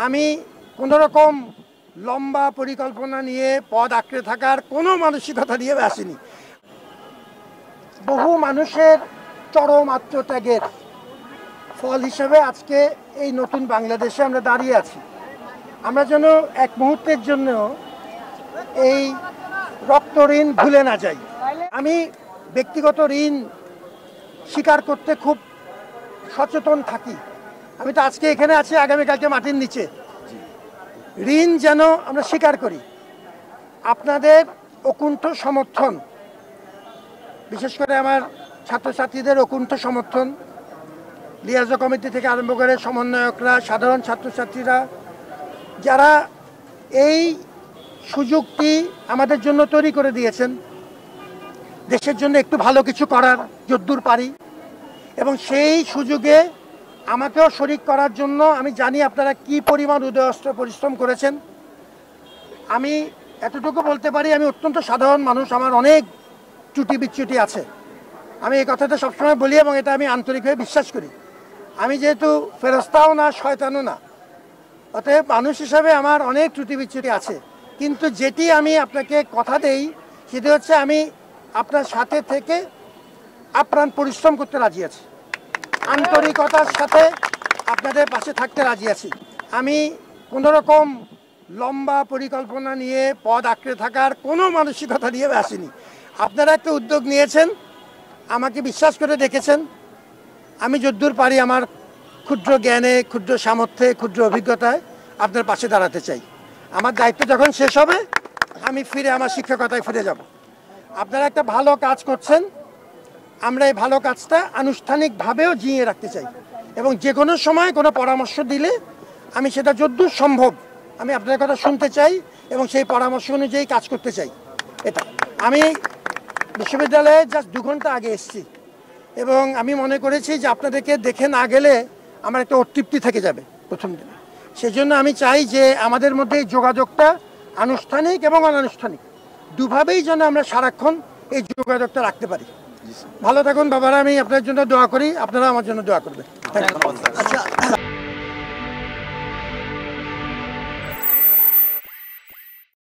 আমি কোনো রকম লম্বা পরিকল্পনা নিয়ে পদ আঁকড়ে থাকার কোনো মানসিকতা নিয়ে আসিনি। বহু মানুষের চরম আত্মত্যাগের ফল হিসেবে আজকে এই নতুন বাংলাদেশে আমরা দাঁড়িয়ে আছি। আমরা যেন এক মুহূর্তের জন্য এই রক্ত ঋণ ভুলে না যাই। আমি ব্যক্তিগত ঋণ স্বীকার করতে খুব সচেতন থাকি। আমি তো আজকে এখানে আছি, আগামীকালকে মাটির নিচে। ঋণ যেন আমরা স্বীকার করি। আপনাদের অকুণ্ঠ সমর্থন, বিশেষ করে আমার ছাত্রছাত্রীদের অকুণ্ঠ সমর্থন, লিয়াজো কমিটি থেকে আরম্ভ করে সমন্বয়করা, সাধারণ ছাত্রছাত্রীরা, যারা এই সুযোগটি আমাদের জন্য তৈরি করে দিয়েছেন, দেশের জন্য একটু ভালো কিছু করার যদ্দূর পারি, এবং সেই সুযোগে আমাকেও শরিক করার জন্য আমি জানি আপনারা কি পরিমাণ উদয়স্ত পরিশ্রম করেছেন। আমি এতটুকু বলতে পারি, আমি অত্যন্ত সাধারণ মানুষ, আমার অনেক ত্রুটি বিচ্যুতি আছে। আমি এই কথাটা সবসময় বলি এবং এটা আমি আন্তরিকভাবে বিশ্বাস করি। আমি যেহেতু ফেরেশতাও না, শয়তানও না, অতএব মানুষ হিসাবে আমার অনেক ত্রুটি বিচ্যুতি আছে। কিন্তু যেটি আমি আপনাকে কথা দেই সেটি হচ্ছে, আমি আপনার সাথে থেকে আপ্রাণ পরিশ্রম করতে রাজি আছি, আন্তরিকতার সাথে আপনাদের পাশে থাকতে রাজি আছি। আমি কোনো রকম লম্বা পরিকল্পনা নিয়ে পদ আঁকড়ে থাকার কোনো মানসিকতা নিয়ে আসিনি। আপনারা একটা উদ্যোগ নিয়েছেন, আমাকে বিশ্বাস করে দেখেছেন। আমি যদ্দূর পারি আমার ক্ষুদ্র জ্ঞানে, ক্ষুদ্র সামর্থ্যে, ক্ষুদ্র অভিজ্ঞতায় আপনার পাশে দাঁড়াতে চাই। আমার দায়িত্ব যখন শেষ হবে আমি ফিরে আমার শিক্ষকতায় ফিরে যাব। আপনারা একটা ভালো কাজ করছেন, আমরা এই ভালো কাজটা আনুষ্ঠানিকভাবেও জিইয়ে রাখতে চাই, এবং যে কোনো সময় কোনো পরামর্শ দিলে আমি সেটা যদ্দূর সম্ভব আমি আপনার কথা শুনতে চাই এবং সেই পরামর্শ অনুযায়ী কাজ করতে চাই। এটা আমি বিশ্ববিদ্যালয়ে জাস্ট 2 ঘন্টা আগে এসেছি, এবং আমি মনে করেছি যে আপনাদেরকে দেখে না গেলে আমার একটা অতৃপ্তি থেকে যাবে প্রথম দিনে। সেজন্য আমি চাই যে আমাদের মধ্যে এই যোগাযোগটা আনুষ্ঠানিক এবং অনানুষ্ঠানিক দুভাবেই যেন আমরা সারাক্ষণ এই যোগাযোগটা রাখতে পারি। ভালো থাকুন বাবারা, আমি আপনার জন্য দোয়া করি, আপনারা আমার জন্য দোয়া করবেন। আচ্ছা।